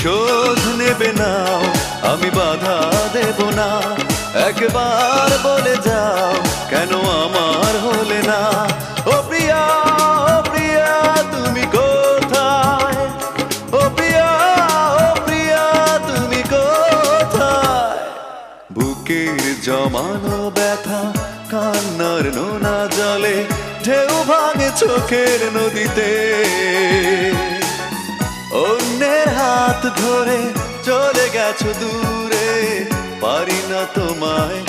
প্রতিশোধ নেবে না, আমি বাধা দেব না। একবার বলে যাও কেন আমার হলে না। ও প্রিয়া, ও প্রিয়া তুমি কোথায়? ও প্রিয়া, ও প্রিয়া তুমি কোথায়? বুকের জমানো ব্যথা কান্নার নোনা জলে ঢেউ ভাঙে চোখের নদীতে। অন্যের হাত ধরে চলে গেছো দূরে, পারি না তোমায়